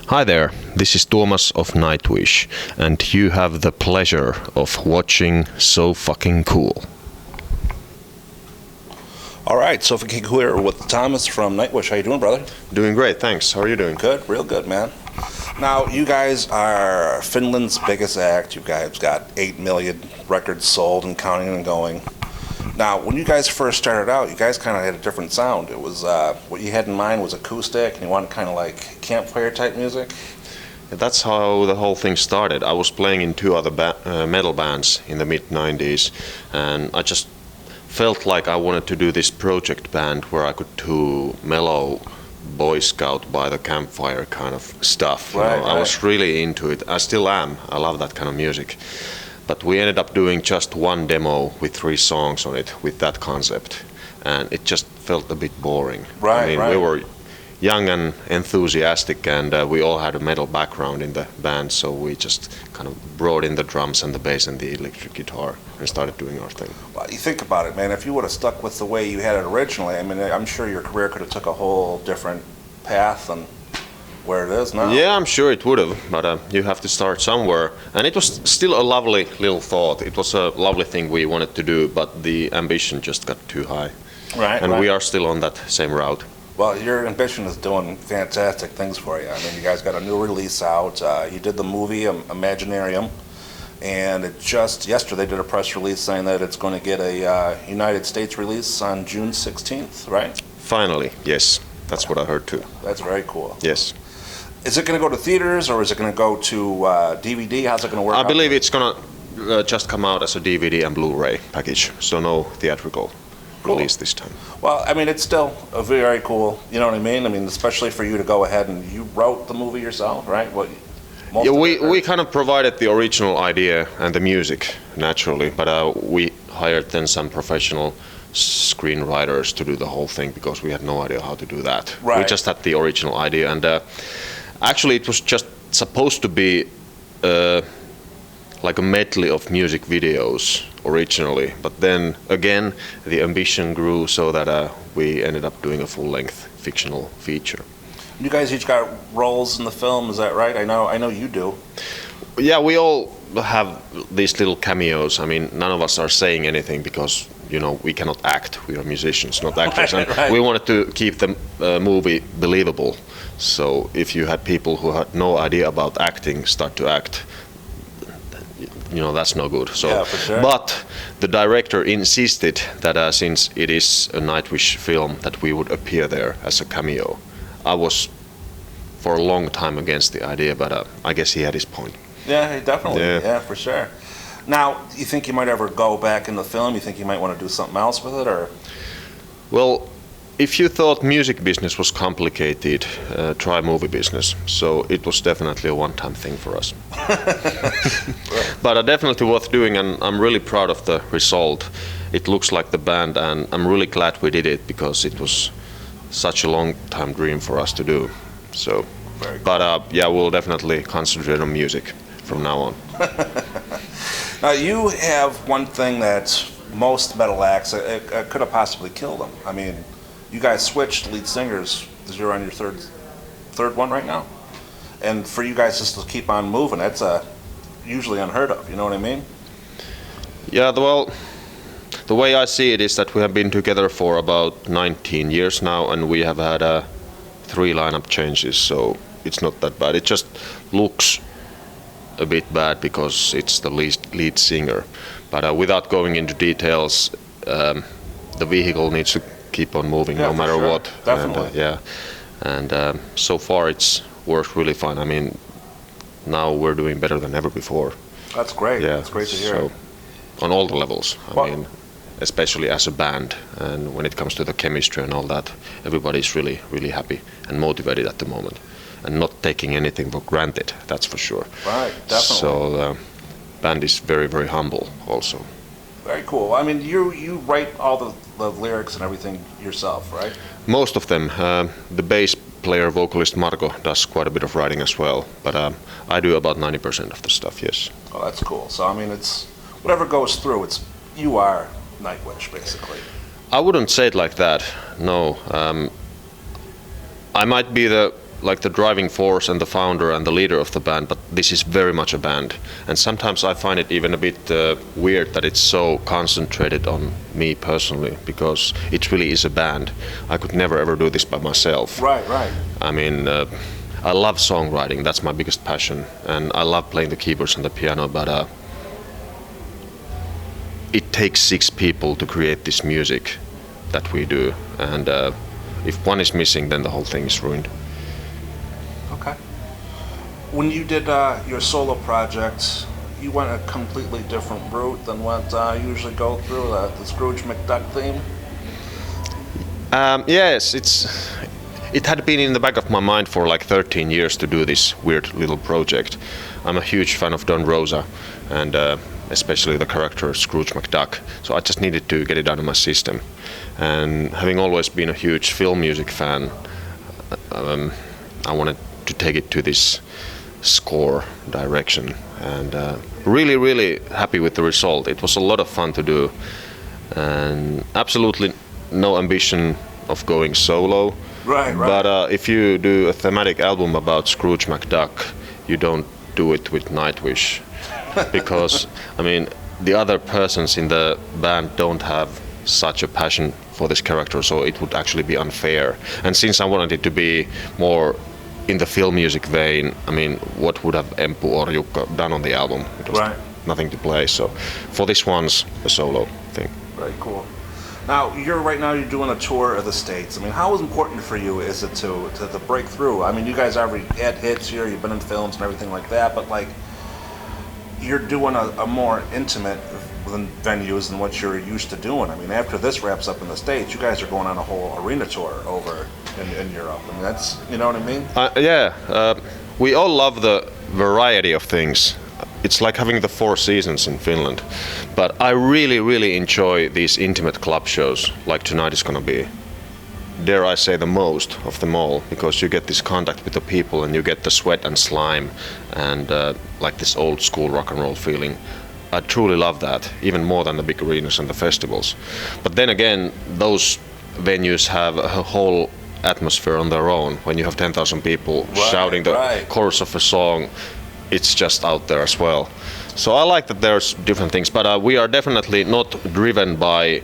Hi there, this is Tuomas of Nightwish, and you have the pleasure of watching So Fucking Cool. All right, So Fucking Cool here with Thomas from Nightwish. How you doing, brother? Doing great, thanks. How are you doing? Good, real good, man. Now, you guys are Finland's biggest act. You guys got 8 million records sold and counting and going. Now, when you guys first started out, you guys kind of had a different sound. It was, what you had in mind was acoustic, and you wanted kind of like campfire type music. That's how the whole thing started. I was playing in two other metal bands in the mid-90s, and I just felt like I wanted to do this project band where I could do mellow Boy Scout by the campfire kind of stuff. Right. I was really into it. I still am. I love that kind of music. But we ended up doing just one demo with 3 songs on it with that concept, and it just felt a bit boring. Right. We were young and enthusiastic, and we all had a metal background in the band, so we just kind of brought in the drums and the bass and the electric guitar and started doing our thing. Well, you think about it, man. If you would have stuck with the way you had it originally, I mean, I'm sure your career could have took a whole different path than where it is now. Yeah, I'm sure it would have, but you have to start somewhere. And it was still a lovely little thought. It was a lovely thing we wanted to do, but the ambition just got too high. Right. And we are still on that same route. Well, your ambition is doing fantastic things for you. I mean, you guys got a new release out. You did the movie Imaginarium, and it just yesterday did a press release saying that it's going to get a United States release on June 16th, right? Finally, yes. That's what I heard too. That's very cool. Yes. Is it going to go to theaters, or is it going to go to DVD? How's it going to work? I believe it's going to just come out as a DVD and Blu-ray package, so no theatrical release this time. Well, I mean, it's still a very cool, you know what I mean? I mean, especially for you to go ahead and you wrote the movie yourself, right? We kind of provided the original idea and the music, naturally, but we hired then some professional screenwriters to do the whole thing because we had no idea how to do that. Right. We just had the original idea, and actually it was just supposed to be like a medley of music videos originally, but then again the ambition grew so that we ended up doing a full-length fictional feature. You guys each got roles in the film, is that right? I know you do. Yeah, we all have these little cameos. I mean, none of us are saying anything because, you know, we cannot act. We are musicians, not actors. Right. We wanted to keep the movie believable. So if you had people who had no idea about acting start to act, you know, that's no good. So, yeah, for sure. But the director insisted that since it is a Nightwish film, that we would appear there as a cameo. I was for a long time against the idea, but I guess he had his point. Yeah, definitely. Yeah, for sure. Now, you think you might ever go back in the film? You think you might want to do something else with it, or? Well, if you thought music business was complicated, try movie business. So it was definitely a one-time thing for us. But definitely worth doing, and I'm really proud of the result. It looks like the band, and I'm really glad we did it because it was such a long-time dream for us to do. So, Very cool. But yeah, we'll definitely concentrate on music from now on. Now, you have one thing that most metal acts could have possibly killed them. I mean, you guys switched lead singers. You're on your third one right now, and for you guys just to keep on moving, that's usually unheard of. You know what I mean? Yeah, well, the way I see it is that we have been together for about 19 years now, and we have had 3 lineup changes, so it's not that bad. It just looks a bit bad because it's the lead singer. But without going into details, the vehicle needs to keep on moving no matter sure. what. Definitely. And so far it's worked really fine. I mean, now we're doing better than ever before. That's great. Yeah, That's great to hear. So, on all the levels. Well, I mean, especially as a band, and when it comes to the chemistry and all that, everybody's really, really happy and motivated at the moment, and not taking anything for granted. That's for sure. Right, definitely. So the band is very, very humble also. Very cool. I mean, you write all the lyrics and everything yourself, right? Most of them. The bass player, vocalist Marko does quite a bit of writing as well, but I do about 90% of the stuff. Yes. Oh, that's cool. So I mean, it's whatever goes through. You are Nightwish, basically. I wouldn't say it like that. No. I might be the like the driving force and the founder and the leader of the band, but this is very much a band. And sometimes I find it even a bit weird that it's so concentrated on me personally, because it really is a band. I could never ever do this by myself. Right, right. I mean, I love songwriting, that's my biggest passion, and I love playing the keyboards and the piano, but it takes 6 people to create this music that we do, and if one is missing, then the whole thing is ruined. Okay. When you did your solo projects, you went a completely different route than what you usually go through, the Scrooge McDuck theme? Yes, it had been in the back of my mind for like 13 years to do this weird little project. I'm a huge fan of Don Rosa, and especially the character Scrooge McDuck, so I just needed to get it out of my system. And having always been a huge film music fan, I wanted to take it to this score direction, and really happy with the result. It was a lot of fun to do, and absolutely no ambition of going solo. Right. But if you do a thematic album about Scrooge McDuck, you don't do it with Nightwish, because I mean the other persons in the band don't have such a passion for this character, so it would actually be unfair. And since I wanted it to be more in the film music vein, I mean, what would have Empu or Jukka done on the album? It was nothing to play. So for this one's a solo thing. Very cool. Now you're doing a tour of the States. I mean, how important for you is it to break through? I mean, you guys already had hits here. You've been in films and everything like that, but like you're doing a more intimate venues than what you're used to doing. I mean, after this wraps up in the States, you guys are going on a whole arena tour over in Europe. I mean, that's, you know what I mean? We all love the variety of things. It's like having the 4 seasons in Finland. But I really enjoy these intimate club shows, like tonight is gonna be. Dare I say the most of them all, because you get this contact with the people and you get the sweat and slime and like this old school rock and roll feeling. I truly love that, even more than the big arenas and the festivals. But then again, those venues have a whole atmosphere on their own. When you have 10,000 people shouting the chorus of a song, it's just out there as well. So I like that there's different things, but we are definitely not driven by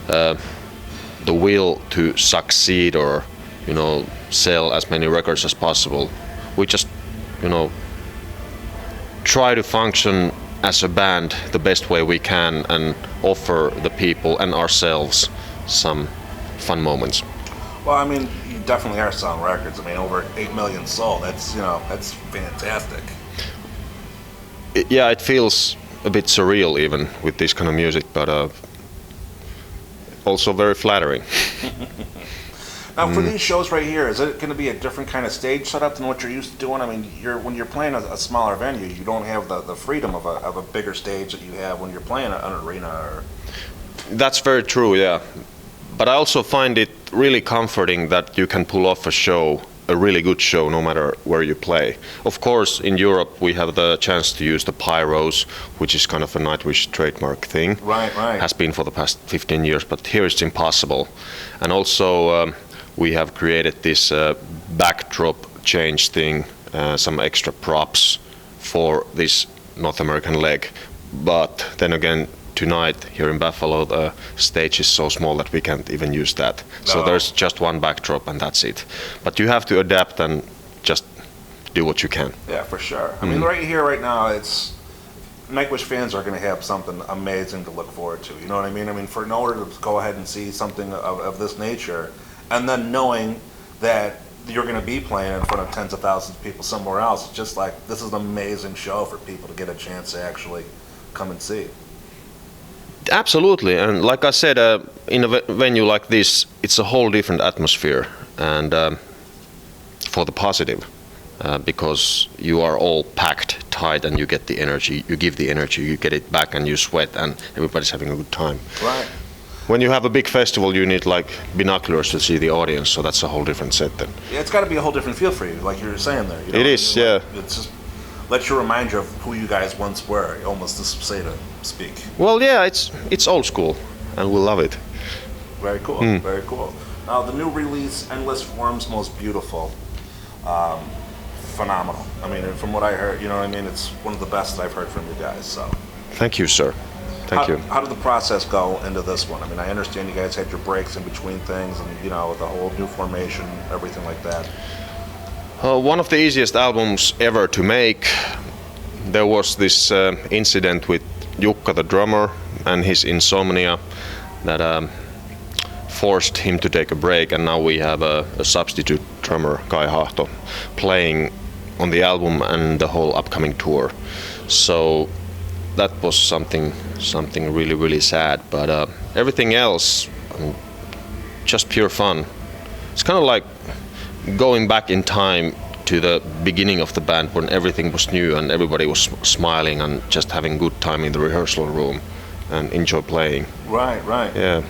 the will to succeed or, you know, sell as many records as possible. We just, you know, try to function as a band the best way we can and offer the people and ourselves some fun moments. Well, I mean, you definitely are selling records. I mean, over 8 million sold. That's, you know, that's fantastic. It feels a bit surreal even with this kind of music, but also very flattering. Now, for these shows right here, is it going to be a different kind of stage setup than what you're used to doing? I mean, when you're playing a smaller venue, you don't have the freedom of a bigger stage that you have when you're playing an arena. Or... That's very true, yeah. But I also find it really comforting that you can pull off a really good show, no matter where you play. Of course, in Europe, we have the chance to use the pyros, which is kind of a Nightwish trademark thing. Right. Has been for the past 15 years, but here it's impossible. And also, we have created this backdrop change thing, some extra props for this North American leg. But then again, tonight here in Buffalo, the stage is so small that we can't even use that. No. So there's just one backdrop and that's it. But you have to adapt and just do what you can. Yeah, for sure. I mean, right here, right now, it's Nightwish fans are going to have something amazing to look forward to. You know what I mean? I mean, in order to go ahead and see something of this nature, and then knowing that you're going to be playing in front of tens of thousands of people somewhere else, it's just like, this is an amazing show for people to get a chance to actually come and see. Absolutely, and like I said, in a venue like this, it's a whole different atmosphere, and for the positive, because you are all packed tight and you get the energy, you give the energy, you get it back and you sweat and everybody's having a good time. Right. When you have a big festival, you need like binoculars to see the audience, so that's a whole different set then. Yeah, it's got to be a whole different feel for you, like you were saying there. You know? It is, I mean, yeah. It's just lets you remind you of who you guys once were, almost to say to speak. Well, yeah, it's old school, and we love it. Very cool, very cool. Now, the new release, Endless Forms Most Beautiful. phenomenal. I mean, from what I heard, you know what I mean? It's one of the best that I've heard from you guys. So, Thank you, sir. Thank you. how did the process go into this one? I mean, I understand you guys had your breaks in between things, and you know, the whole new formation, everything like that. One of the easiest albums ever to make. There was this incident with Jukka, the drummer, and his insomnia that forced him to take a break, and now we have a substitute drummer, Kai Hahto, playing on the album and the whole upcoming tour. So that was something really, really sad. But everything else, just pure fun. It's kind of like going back in time to the beginning of the band when everything was new and everybody was smiling and just having good time in the rehearsal room and enjoy playing. Right, right. Yeah.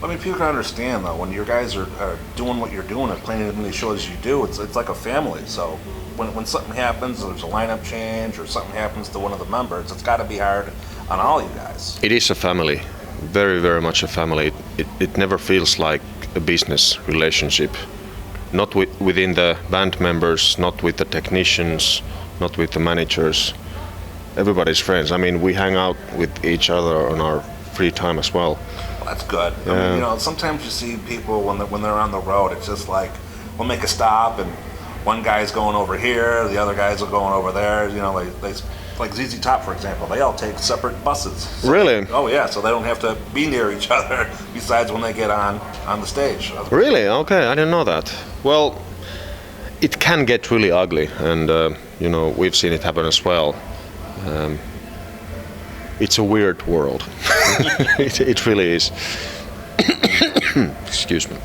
I mean, people can understand though, when you guys are doing what you're doing and playing as many shows as you do, it's like a family. So when something happens, there's a lineup change or something happens to one of the members, it's got to be hard on all you guys. It is a family, very, very much a family. It never feels like a business relationship. Not within the band members, not with the technicians, not with the managers. Everybody's friends. I mean, we hang out with each other on our free time as well. Well, that's good. I mean, you know, sometimes you see people when they're on the road, it's just like, we'll make a stop and one guy's going over here, the other guys are going over there. You know, like ZZ Top, for example, they all take separate buses. So, really? Oh yeah, so they don't have to be near each other besides when they get on the stage. Really? Okay, I didn't know that. Well, it can get really ugly, and you know, we've seen it happen as well. It's a weird world. It really is. Excuse me.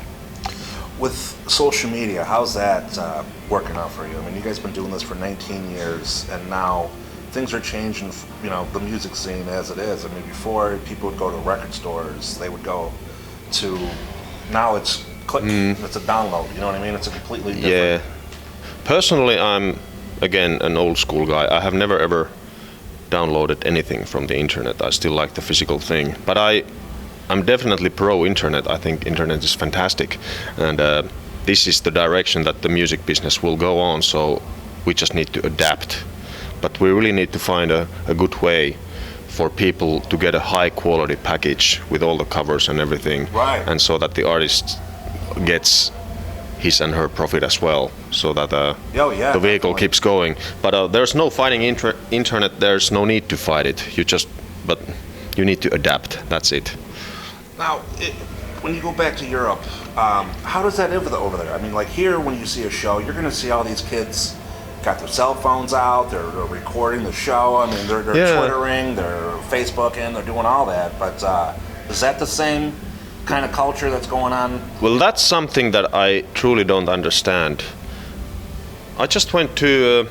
With social media, how's that working out for you? I mean, you guys have been doing this for 19 years, and now things are changing, you know, the music scene as it is. I mean, before people would go to record stores, they would go to, now it's click, it's a download, you know what I mean? It's a completely different. Yeah. Personally, I'm, again, an old school guy. I have never ever downloaded anything from the internet. I still like the physical thing. But I'm definitely pro internet. I think internet is fantastic. And this is the direction that the music business will go on, so we just need to adapt. But we really need to find a good way for people to get a high quality package with all the covers and everything. Right. And so that the artist gets his and her profit as well, so that the vehicle keeps going. But there's no fighting internet. There's no need to fight it. But you need to adapt. That's it. Now, when you go back to Europe, how does that over there? I mean, like here, when you see a show, you're going to see all these kids got their cell phones out. They're recording the show. I mean, they're Twittering, they're Facebooking, they're doing all that. But is that the same kind of culture that's going on? Well, that's something that I truly don't understand. I just went to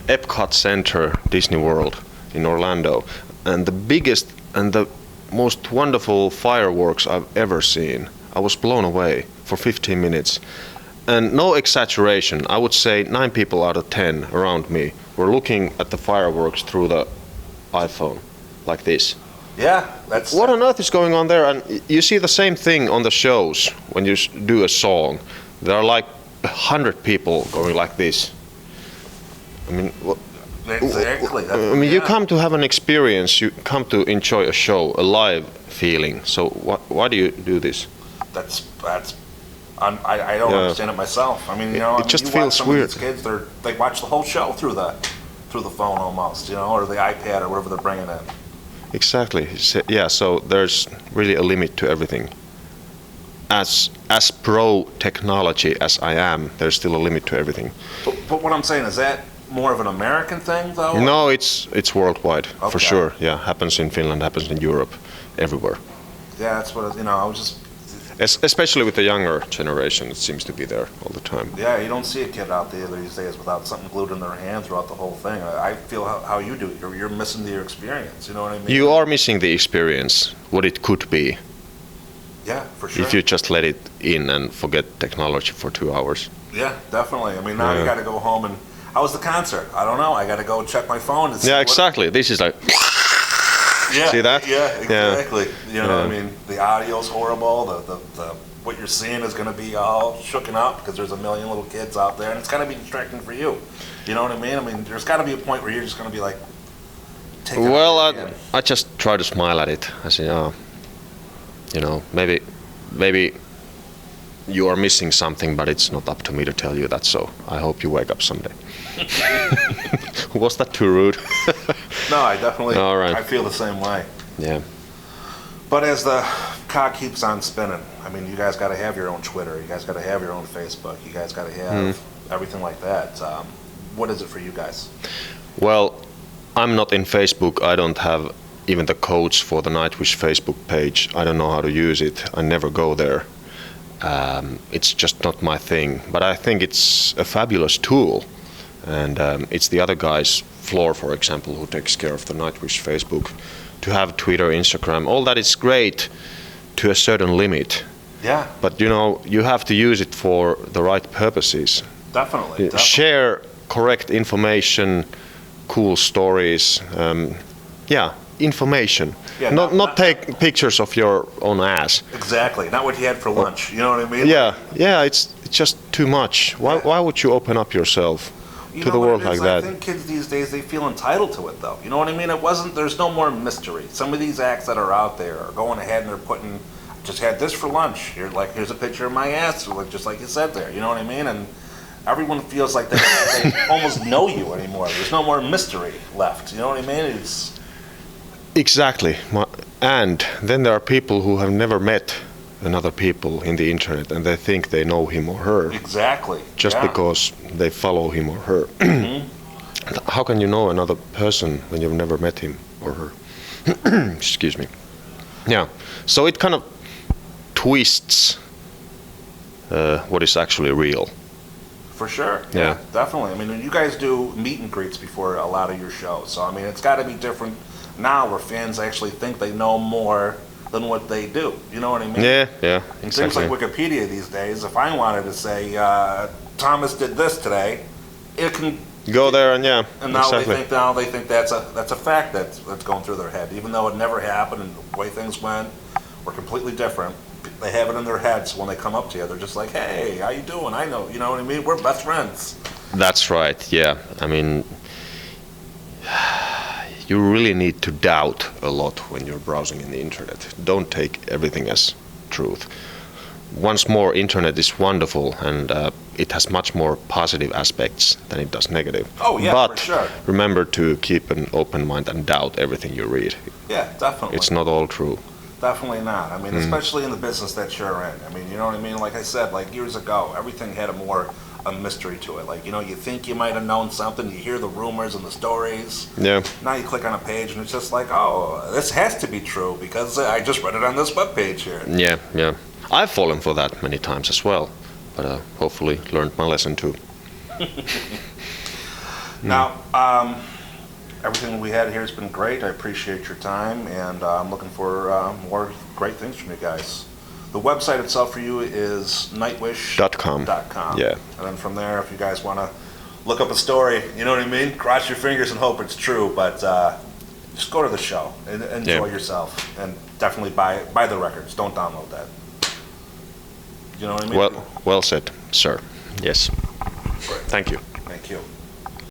Epcot Center, Disney World in Orlando, and the biggest and the most wonderful fireworks I've ever seen. I was blown away for 15 minutes. And no exaggeration, I would say 9 people out of 10 around me were looking at the fireworks through the iPhone, like this. Yeah, that's... What on earth is going on there? And you see the same thing on the shows when you do a song. There are like 100 people going like this. I mean, exactly. I mean, you come to have an experience. You come to enjoy a show, a live feeling. So why do you do this? I don't understand it myself. I mean, you know, it just you feels watch some weird. Of these kids, they watch the whole show through the phone almost, you know, or the iPad or whatever they're bringing in. Exactly. Yeah. So there's really a limit to everything. As pro technology as I am, there's still a limit to everything. But what I'm saying, is that more of an American thing, though? No, it's worldwide, okay. For sure. Yeah, happens in Finland, happens in Europe, everywhere. Yeah, that's what, you know, I was just... Especially with the younger generation, it seems to be there all the time. Yeah, you don't see a kid out there these days without something glued in their hand throughout the whole thing. I feel how you do it. You're missing the experience, you know what I mean? You are missing the experience, what it could be. Yeah, for sure. If you just let it in and forget technology for 2 hours. Yeah, definitely. I mean, now you got to go home and... How was the concert? I don't know. I got to go check my phone. And see exactly. This is like... Yeah, See that? Yeah, exactly. You know, Yeah. I mean, the audio's horrible. The what you're seeing is going to be all shooken up because there's a million little kids out there, and it's going to be distracting for you. You know what I mean? I mean, there's got to be a point where you're just going to be like, take it Well, out again. I just try to smile at it. I say, oh, you know, maybe you are missing something, but it's not up to me to tell you that. So I hope you wake up someday. Was that too rude? No, I definitely. All right. I feel the same way. Yeah. But as the cock keeps on spinning, I mean, you guys got to have your own Twitter. You guys got to have your own Facebook. You guys got to have everything like that. What is it for you guys? Well, I'm not in Facebook. I don't have even the codes for the Nightwish Facebook page. I don't know how to use it. I never go there. It's just not my thing. But I think it's a fabulous tool. And it's the other guy's, Floor, for example, who takes care of the Nightwish Facebook. To have Twitter, Instagram, all that is great to a certain limit. Yeah, But you know, you have to use it for the right purposes. definitely. definitely. Share correct information, cool stories. Information. Yeah, not take pictures of your own ass. Exactly. Not what you had for lunch. You know what I mean? Yeah. It's just too much. Why would you open up yourself You to know the what world it like is? that? I think kids these days, they feel entitled to it, though. You know what I mean? There's no more mystery. Some of these acts that are out there are going ahead and they're putting, just had this for lunch. Here's a picture of my ass, just like you said there. You know what I mean? And everyone feels like they almost know you anymore. There's no more mystery left. You know what I mean? It's Exactly. And then there are people who have never met another people in the internet and they think they know him or her exactly. just yeah. because they follow him or her. How can you know another person when you've never met him or her? Excuse me. Yeah. So it kind of twists what is actually real. For sure. Yeah. Definitely. I mean, you guys do meet and greets before a lot of your shows. So, I mean, it's got to be different now where fans actually think they know more than what they do. You know what I mean? Yeah. And things Exactly. like Wikipedia these days, if I wanted to say, Thomas did this today, it can. Go there and And now exactly. they think that's a fact that's going through their head, even though it never happened and the way things went were completely different. They have it in their heads when they come up to you. They're just like, "Hey, how you doing? I know." You know what I mean? We're best friends. That's right. Yeah. I mean, you really need to doubt a lot when you're browsing in the internet. Don't take everything as truth. Once more, internet is wonderful and it has much more positive aspects than it does negative. Oh yeah, but for sure. remember to keep an open mind and doubt everything you read. Yeah, definitely. It's not all true. Definitely not. I mean, especially in the business that you're in. I mean, you know what I mean? Like I said, like years ago, everything had a mystery to it. Like, you know, you think you might have known something, you hear the rumors and the stories. Yeah. Now you click on a page and it's just like, oh, this has to be true because I just read it on this webpage here. Yeah. I've fallen for that many times as well, but hopefully learned my lesson too. Now, everything we had here has been great. I appreciate your time, and I'm looking for more great things from you guys. The website itself for you is nightwish.com. Yeah. And then from there, if you guys want to look up a story, you know what I mean? Cross your fingers and hope it's true, but just go to the show and enjoy yourself, and definitely buy the records. Don't download that. You know what I mean? Well said, sir. Yes. Great. Thank you. Thank you.